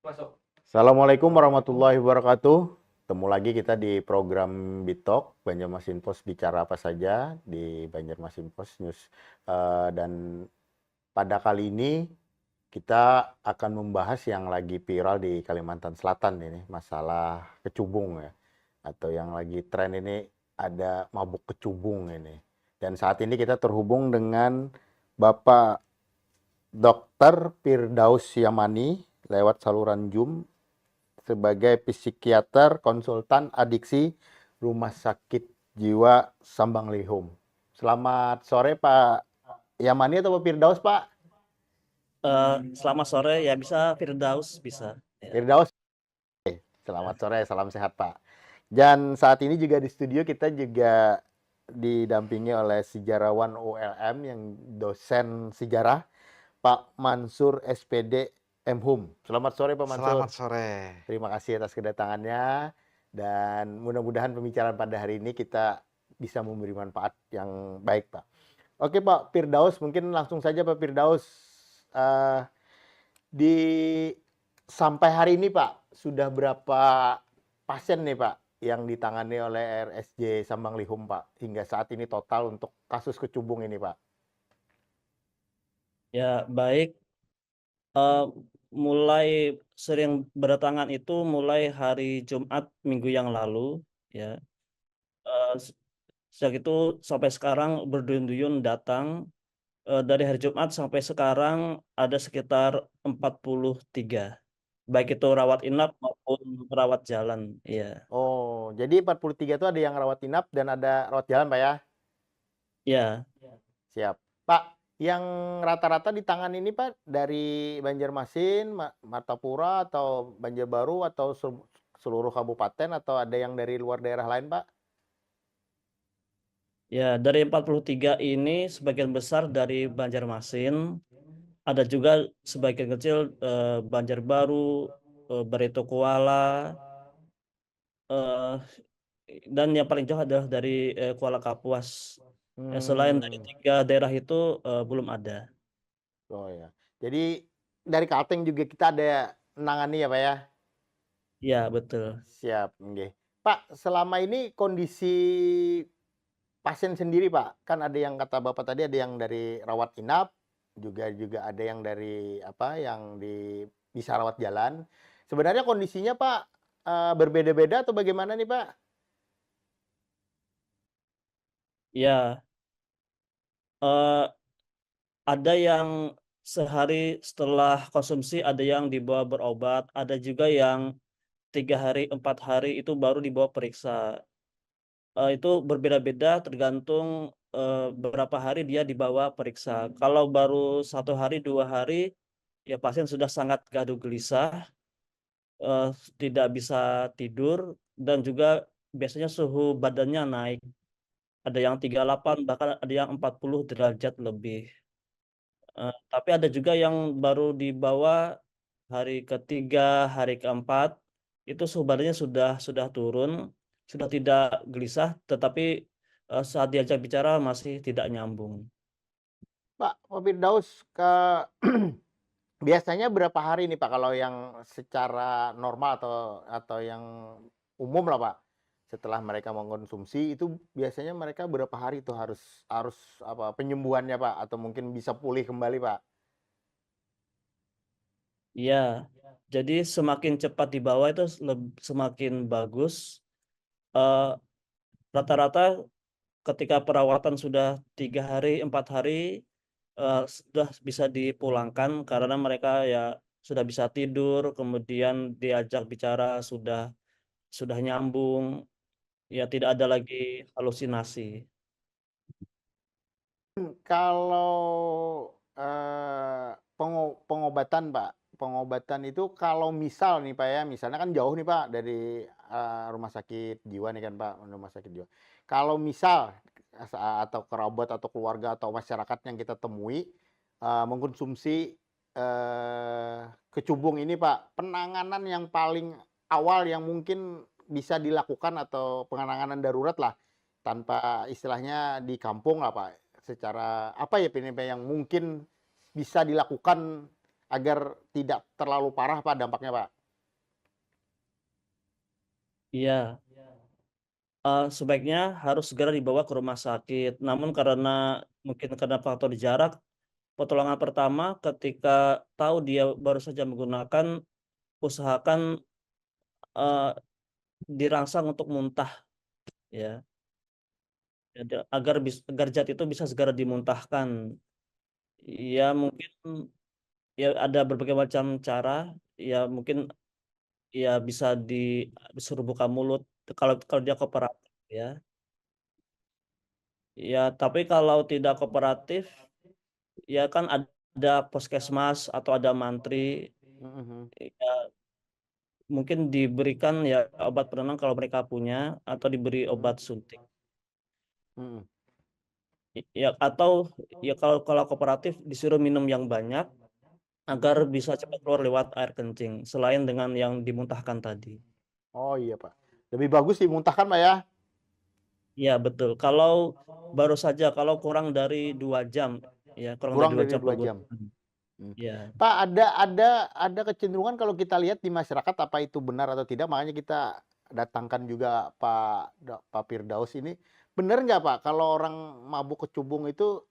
Masuk. Assalamualaikum warahmatullahi wabarakatuh. Ketemu lagi kita di program Bitalk, Banjarmasin Post bicara apa saja di Banjarmasin Post News. Dan pada kali ini kita akan membahas yang lagi viral di Kalimantan Selatan ini, masalah kecubung ya. Atau yang lagi tren ini ada mabuk kecubung ini. Dan saat ini kita terhubung dengan Bapak Dr. Firdaus Yamani lewat saluran Zoom sebagai psikiater konsultan adiksi Rumah Sakit Jiwa Sambanglihum. Selamat sore Pak Yamani atau Pak Firdaus Pak? Selamat sore, ya bisa Firdaus, bisa. Ya. Firdaus. Selamat sore, salam sehat Pak. Dan saat ini juga di studio kita juga didampingi oleh sejarawan ULM yang dosen sejarah Pak Mansur SPD Mhum. Selamat sore Pak Mansur. Selamat sore. Terima kasih atas kedatangannya dan mudah-mudahan pembicaraan pada hari ini kita bisa memberi manfaat yang baik Pak. Oke Pak Firdaus, mungkin langsung saja Pak Firdaus. Di sampai hari ini Pak, sudah berapa pasien nih Pak yang ditangani oleh RSJ Sambanglihum Pak hingga saat ini total untuk kasus kecubung ini Pak? Ya, baik. Mulai sering berdatangan itu mulai hari Jumat minggu yang lalu, ya. Sejak itu sampai sekarang berduyun-duyun datang. Dari hari Jumat sampai sekarang ada sekitar 43, baik itu rawat inap maupun rawat jalan. Iya. Oh, jadi 43 itu ada yang rawat inap dan ada rawat jalan Pak ya? Ya. Siap. Pak, yang rata-rata di tangan ini Pak dari Banjarmasin, Martapura atau Banjarbaru atau seluruh kabupaten atau ada yang dari luar daerah lain Pak? Ya, dari 43 ini sebagian besar dari Banjarmasin, ada juga sebagian kecil Banjarbaru, Barito Kuala, dan yang paling jauh adalah dari Kuala Kapuas. Selain dari 3 daerah itu belum ada. Oh ya. Jadi dari Kalteng juga kita ada menangani ya Pak ya? Ya, betul. Siap, nggih. Pak, selama ini kondisi pasien sendiri Pak, kan ada yang kata Bapak tadi ada yang dari rawat inap, juga ada yang dari apa, yang bisa rawat jalan. Sebenarnya kondisinya Pak berbeda-beda atau bagaimana nih Pak? Ya, ada yang sehari setelah konsumsi, ada yang dibawa berobat, ada juga yang 3 hari, 4 hari itu baru dibawa periksa. Itu berbeda-beda tergantung berapa hari dia dibawa periksa. Kalau baru 1 hari, 2 hari, ya pasien sudah sangat gaduh gelisah, tidak bisa tidur, dan juga biasanya suhu badannya naik. Ada yang 38, bahkan ada yang 40 derajat lebih. Tapi ada juga yang baru dibawa hari ketiga, hari keempat, itu suhu badannya sudah turun, sudah tidak gelisah, tetapi saat diajak bicara masih tidak nyambung. Pak Firdaus, biasanya berapa hari nih Pak kalau yang secara normal atau yang umum lah Pak, setelah mereka mengkonsumsi itu biasanya mereka berapa hari itu harus apa penyembuhannya Pak atau mungkin bisa pulih kembali Pak? Iya, jadi semakin cepat dibawa itu semakin bagus. Eh, Rata-rata ketika perawatan sudah 3 hari, 4 hari, sudah bisa dipulangkan karena mereka ya sudah bisa tidur, kemudian diajak bicara sudah nyambung, ya tidak ada lagi halusinasi. Kalau pengobatan Pak, pengobatan itu kalau misal nih Pak ya, misalnya kan jauh nih Pak dari rumah sakit jiwa nih kan Pak, rumah sakit jiwa. Kalau misal atau kerabat atau keluarga atau masyarakat yang kita temui mengkonsumsi kecubung ini Pak, penanganan yang paling awal yang mungkin bisa dilakukan atau penanganan darurat lah tanpa istilahnya di kampung lah Pak, secara apa ya Pak yang mungkin bisa dilakukan agar tidak terlalu parah Pak dampaknya Pak? Iya, sebaiknya harus segera dibawa ke rumah sakit. Namun mungkin karena faktor jarak, pertolongan pertama ketika tahu dia baru saja menggunakan, usahakan eh, dirangsang untuk muntah, ya. Jadi agar zat itu bisa segera dimuntahkan. Ya mungkin ya ada berbagai macam cara. Ya mungkin ya bisa disuruh buka mulut kalau kalau dia kooperatif, ya. Ya tapi kalau tidak kooperatif, ya kan ada puskesmas atau ada mantri, Mhm, ya mungkin diberikan ya obat penenang kalau mereka punya, atau diberi mhm, obat suntik. mhm, Ya atau ya kalau kalau kooperatif disuruh minum yang banyak agar mhm. bisa cepat keluar lewat air kencing, selain dengan yang dimuntahkan tadi. Oh iya Pak, lebih bagus dimuntahkan Pak ya? Ya betul. Kalau baru saja kalau kurang dari 2 jam, ya kurang dari Kurang dua dari jam 2 jam. penggunaan. Mmm. Ya, Pak, ada kecenderungan kalau kita lihat di masyarakat apa itu benar atau tidak, makanya kita datangkan juga Pak Firdaus ini. Benar nggak Pak, kalau orang mabuk kecubung itu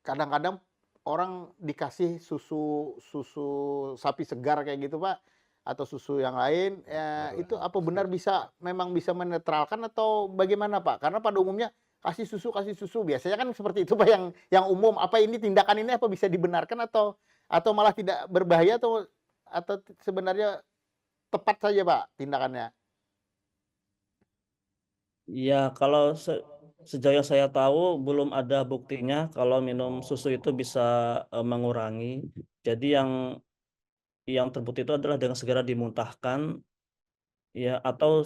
kadang-kadang orang dikasih susu susu sapi segar kayak gitu Pak, atau susu yang lain, itu apa benar memang bisa menetralkan atau bagaimana Pak? Karena pada umumnya kasih susu, biasanya kan seperti itu Pak yang umum. Apa ini tindakan ini apa bisa dibenarkan atau malah tidak berbahaya atau sebenarnya tepat saja Pak tindakannya? ya kalau sejauh yang saya tahu belum ada buktinya kalau minum susu itu bisa mengurangi. Jadi yang terbukti itu adalah dengan segera dimuntahkan, ya, atau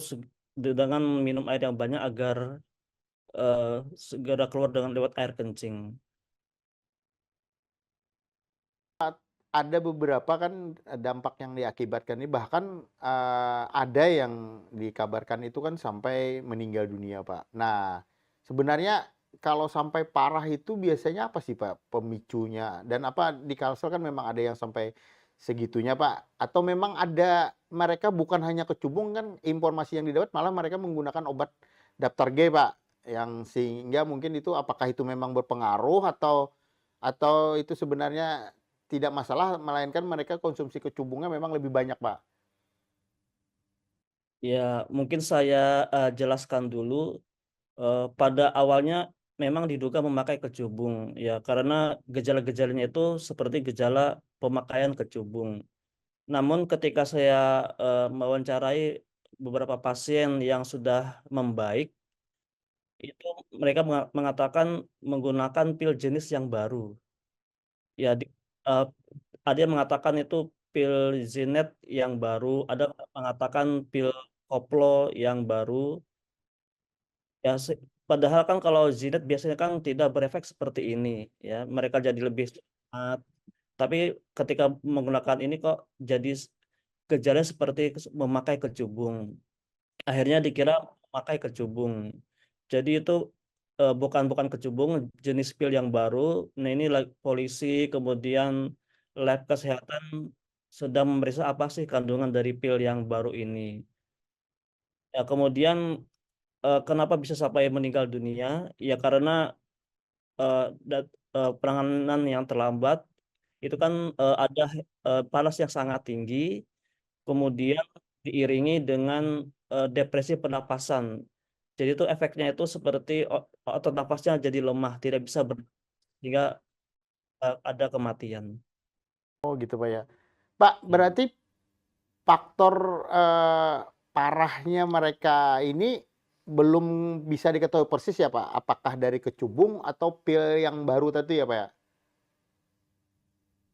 dengan minum air yang banyak agar segera keluar dengan lewat air kencing. Ada beberapa kan, dampak yang diakibatkan ini bahkan, ada yang dikabarkan itu kan sampai meninggal dunia, Pak. Nah, sebenarnya kalau sampai parah itu biasanya apa sih, Pak, pemicunya? Dan apa di Kalsel kan memang ada yang sampai segitunya, Pak? Atau memang ada mereka bukan hanya kecubung kan informasi yang didapat malah mereka menggunakan obat daftar G, Pak, yang sehingga mungkin itu apakah itu memang berpengaruh atau itu sebenarnya tidak masalah, melainkan mereka konsumsi kecubungnya memang lebih banyak, Pak. Ya, mungkin saya jelaskan dulu. Pada awalnya memang diduga memakai kecubung, ya, karena gejala-gejalanya itu seperti gejala pemakaian kecubung. Namun ketika saya mewawancarai beberapa pasien yang sudah membaik, itu mereka mengatakan menggunakan pil jenis yang baru. Ya, eee, ada yang mengatakan itu pil Zinet yang baru, ada mengatakan pil koplo yang baru. Ya, padahal kan kalau Zinet biasanya kan tidak berefek seperti ini, ya, mereka jadi lebih semangat. Tapi ketika menggunakan ini kok jadi gejalanya seperti memakai kecubung. Akhirnya dikira memakai kecubung. Jadi itu bukan bukan kecubung, jenis pil yang baru. Nah, ini polisi kemudian lab kesehatan sedang memeriksa apa sih kandungan dari pil yang baru ini. Ya, kemudian kenapa bisa sampai meninggal dunia? Ya karena penanganan yang terlambat, itu kan ada panas yang sangat tinggi, kemudian diiringi dengan depresi pernapasan. Jadi itu efeknya itu seperti otot nafasnya jadi lemah, tidak bisa sehingga ada kematian. Oh gitu, Pak, ya. Pak, Ya. berarti faktor, parahnya mereka ini belum bisa diketahui persis ya, Pak? Apakah dari kecubung atau pil yang baru tadi ya, Pak, ya?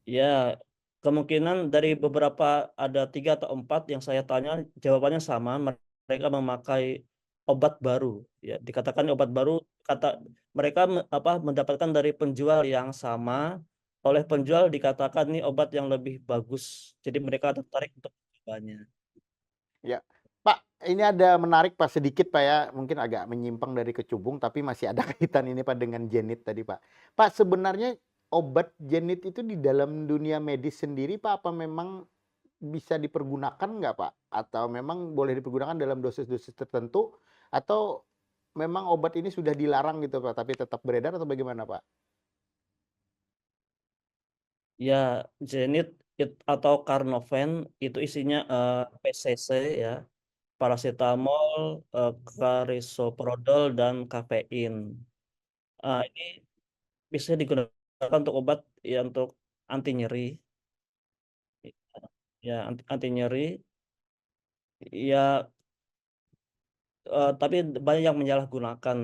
Ya, kemungkinan dari beberapa ada 3 atau 4 yang saya tanya jawabannya sama, mereka memakai obat baru, ya. Dikatakan obat baru, kata mereka mendapatkan dari penjual yang sama, oleh penjual dikatakan ini obat yang lebih bagus. Jadi mereka tertarik untuk mencobanya. Ya. Pak, ini ada menarik Pak sedikit Pak ya, mungkin agak menyimpang dari kecubung tapi masih ada kaitan ini Pak dengan jenit tadi Pak. Pak sebenarnya obat jenit itu di dalam dunia medis sendiri Pak apa memang bisa dipergunakan nggak Pak? Atau memang boleh dipergunakan dalam dosis-dosis tertentu atau memang obat ini sudah dilarang gitu Pak tapi tetap beredar atau bagaimana Pak? Ya, Zenit atau Carnoven itu isinya PCC ya, paracetamol, carisoprodol dan kafein. Ini bisa digunakan untuk obat ya untuk anti nyeri, ya anti nyeri. Ya, tapi banyak yang menyalahgunakan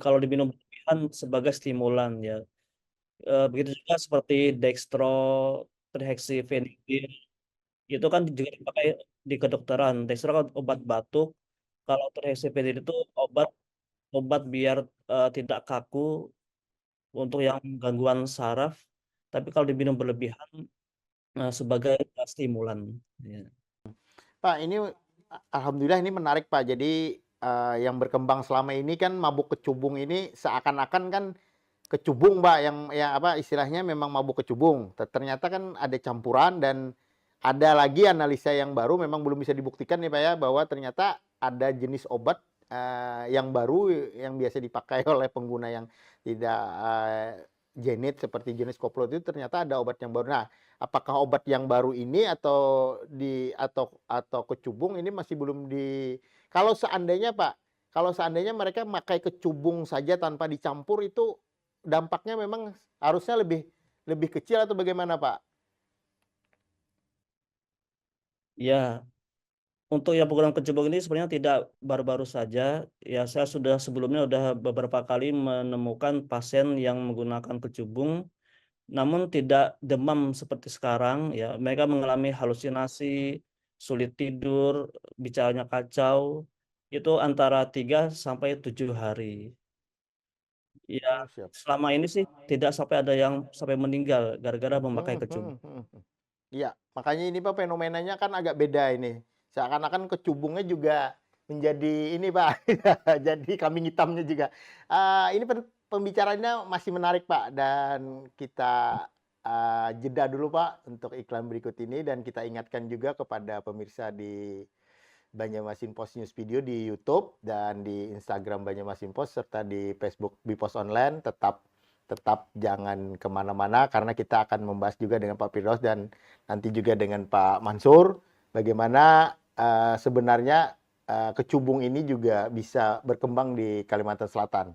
kalau diminum berlebihan sebagai stimulan ya. Begitu juga seperti dextro, trihexyphenidyl. Itu kan juga dipakai di kedokteran. Dextro kan obat batuk. Kalau trihexyphenidyl itu obat obat biar tidak kaku untuk yang gangguan saraf. Tapi kalau diminum berlebihan sebagai stimulan. Ya. Pak, ini alhamdulillah ini menarik Pak. Jadi yang berkembang selama ini kan mabuk kecubung ini seakan-akan kan kecubung Pak yang apa istilahnya memang mabuk kecubung. Ternyata kan ada campuran dan ada lagi analisa yang baru memang belum bisa dibuktikan nih Pak ya bahwa ternyata ada jenis obat yang baru yang biasa dipakai oleh pengguna yang tidak jenit seperti jenis koplo itu ternyata ada obat yang baru. Nah, apakah obat yang baru ini atau kecubung ini masih belum di kalau seandainya Pak, kalau seandainya mereka pakai kecubung saja tanpa dicampur itu dampaknya memang harusnya lebih lebih kecil atau bagaimana Pak? Ya, untuk yang program kecebong ini sebenarnya tidak baru-baru saja. Ya, saya sebelumnya sudah beberapa kali menemukan pasien yang menggunakan kecubung, namun tidak demam seperti sekarang. Ya, mereka mengalami halusinasi, sulit tidur, bicaranya kacau. Itu antara 3 sampai 7 hari. Ya, Oh, siap. selama ini sih tidak sampai ada yang sampai meninggal gara-gara memakai Hmm, hmm, kecubung. hmm, hmm. Iya, makanya ini Pak fenomenanya kan agak beda ini. Seakan-akan kecubungnya juga menjadi ini Pak, jadi kambing hitamnya juga. Ini pembicaraannya masih menarik Pak dan kita jeda dulu Pak untuk iklan berikut ini dan kita ingatkan juga kepada pemirsa di Banjarmasin Post News Video di YouTube dan di Instagram Banjarmasin Post serta di Facebook Bipos Online tetap jangan kemana-mana karena kita akan membahas juga dengan Pak Firdaus dan nanti juga dengan Pak Mansur bagaimana sebenarnya kecubung ini juga bisa berkembang di Kalimantan Selatan.